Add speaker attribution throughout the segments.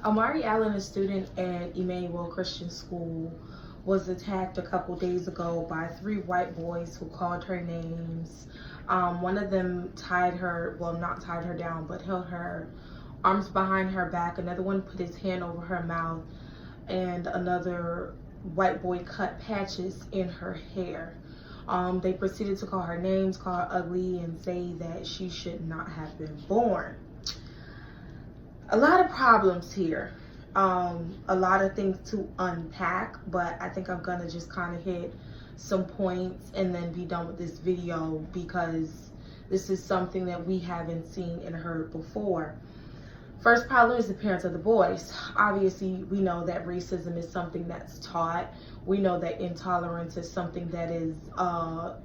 Speaker 1: Amari Allen, a student at Emmanuel Christian School, was attacked a couple days ago by 3 white boys who called her names. One of them tied her, well, not tied her down, but held her arms behind her back. Another one put his hand over her mouth, and another white boy cut patches in her hair. They proceeded to call her names, call her ugly, and say that she should not have been born. A lot of problems here, a lot of things to unpack, but I think I'm gonna just kind of hit some points and then be done with this video, because this is something that we haven't seen and heard before. First problem is the parents of the boys. Obviously, we know that racism is something that's taught. We know that intolerance is something that is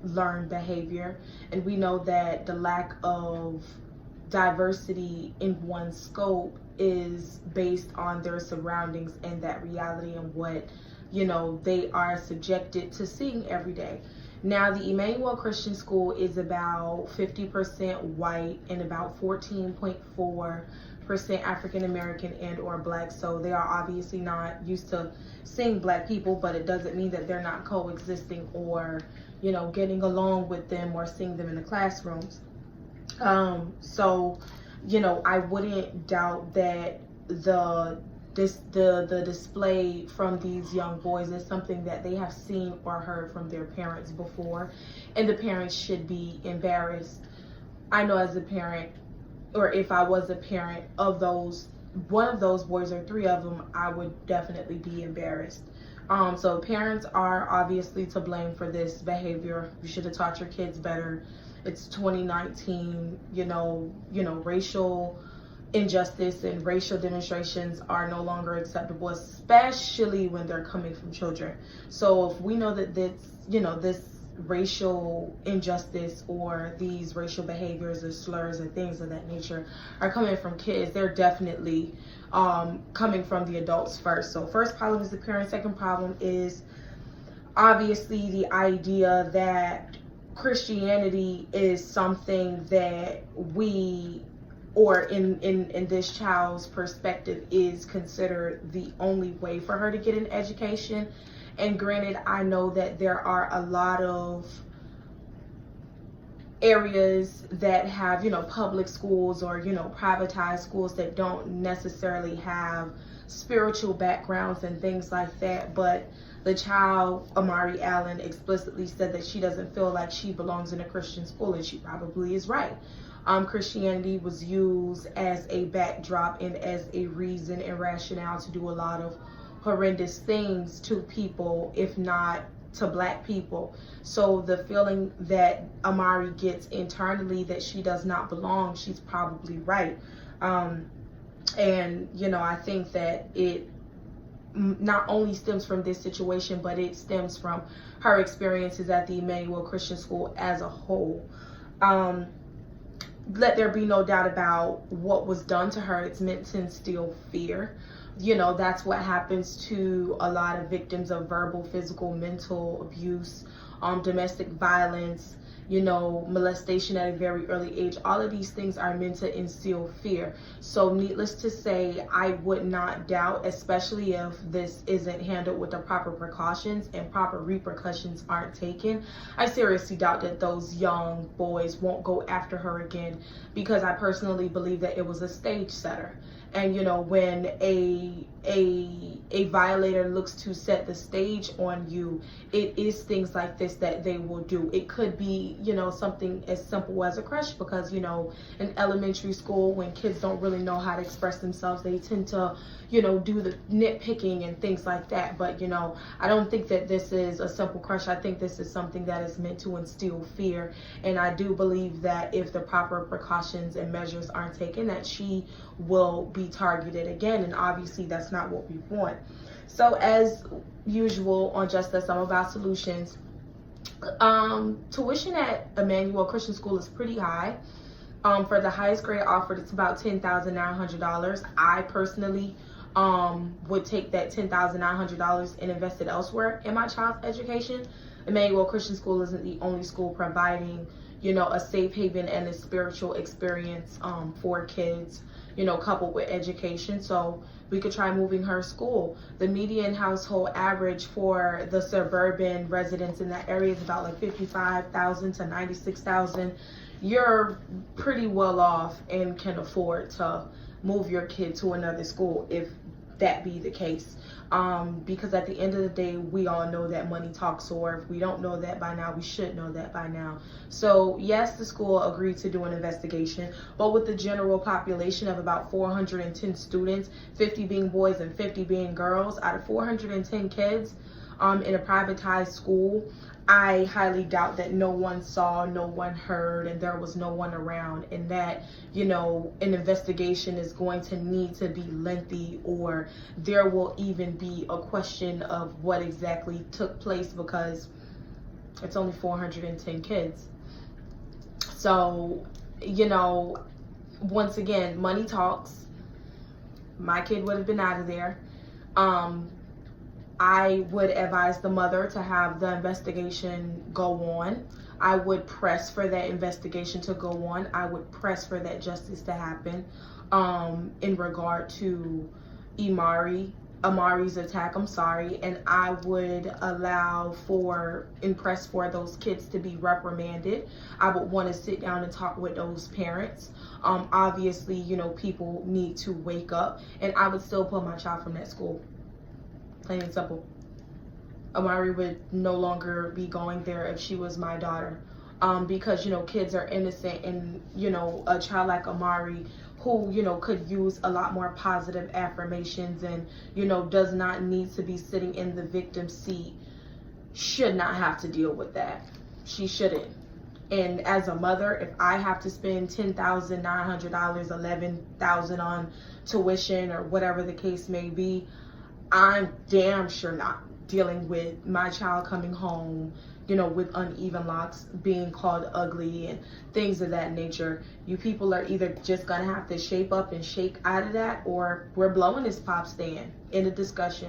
Speaker 1: learned behavior, and we know that the lack of diversity in one's scope is based on their surroundings and that reality and what, you know, they are subjected to seeing every day. Now, the Emmanuel Christian School is about 50% white and about 14.4% African American and or black. So they are obviously not used to seeing black people, but it doesn't mean that they're not coexisting or, you know, getting along with them or seeing them in the classrooms. So, you know, I wouldn't doubt that the display from these young boys is something that they have seen or heard from their parents before, and the parents should be embarrassed. I know as a parent, or if I was a parent of one of those boys or 3 of them, I would definitely be embarrassed. So parents are obviously to blame for this behavior. You should have taught your kids better. It's 2019, you know, racial injustice and racial demonstrations are no longer acceptable, especially when they're coming from children. So if we know that this racial injustice or these racial behaviors or slurs and things of that nature are coming from kids, they're definitely coming from the adults first. So first problem is the parent. Second problem is obviously the idea that Christianity is something that we, or in this child's perspective, is considered the only way for her to get an education. And granted, I know that there are a lot of areas that have, you know, public schools or, you know, privatized schools that don't necessarily have spiritual backgrounds and things like that, but the child, Amari Allen, explicitly said that she doesn't feel like she belongs in a Christian school, and she probably is right. Christianity was used as a backdrop and as a reason and rationale to do a lot of horrendous things to people, if not to black people. So the feeling that Amari gets internally that she does not belong, she's probably right. And, you know, I think that it not only stems from this situation, but it stems from her experiences at the Emmanuel Christian School as a whole. Let there be no doubt about what was done to her. It's meant to instill fear. You know, that's what happens to a lot of victims of verbal, physical, mental abuse, domestic violence, you know, molestation at a very early age. All of these things are meant to instill fear. So needless to say, I would not doubt, especially if this isn't handled with the proper precautions and proper repercussions aren't taken, I seriously doubt that those young boys won't go after her again, because I personally believe that it was a stage setter. And, you know, when a violator looks to set the stage on you, it is things like this that they will do. It could be, you know, something as simple as a crush, because, you know, in elementary school, when kids don't really know how to express themselves, they tend to, you know, do the nitpicking and things like that. But, you know, I don't think that this is a simple crush. I think this is something that is meant to instill fear. And I do believe that if the proper precautions and measures aren't taken, that she will be targeted again, and obviously that's not what we want. So as usual on Just Us, I'm about solutions. Tuition at Emmanuel Christian School is pretty high. For the highest grade offered, it's about $10,900. I personally would take that $10,900 and invest it elsewhere in my child's education. Emmanuel Christian School isn't the only school providing, you know, a safe haven and a spiritual experience for kids, you know, coupled with education. So we could try moving her school. The median household average for the suburban residents in that area is about like 55,000 to 96,000. You're pretty well off and can afford to move your kid to another school if that be the case. Because at the end of the day, we all know that money talks, or if we don't know that by now, we should know that by now. So yes, the school agreed to do an investigation, but with the general population of about 410 students, 50 being boys and 50 being girls, out of 410 kids in a privatized school, I highly doubt that no one saw, no one heard, and there was no one around, and that, you know, an investigation is going to need to be lengthy, or there will even be a question of what exactly took place, because it's only 410 kids. So, you know, once again, money talks. My kid would have been out of there. I would advise the mother to have the investigation go on. I would press for that investigation to go on. I would press for that justice to happen in regard to Amari's attack, and I would allow for and press for those kids to be reprimanded. I would want to sit down and talk with those parents. Obviously, you know, people need to wake up, and I would still pull my child from that school. Plain and simple. Amari would no longer be going there if she was my daughter. Because, you know, kids are innocent, and, you know, a child like Amari, who, you know, could use a lot more positive affirmations and, you know, does not need to be sitting in the victim seat, should not have to deal with that. She shouldn't. And as a mother, if I have to spend $10,900, $11,000 on tuition or whatever the case may be, I'm damn sure not dealing with my child coming home, you know, with uneven locks, being called ugly and things of that nature. You people are either just gonna have to shape up and shake out of that, or we're blowing this pop stand in a discussion.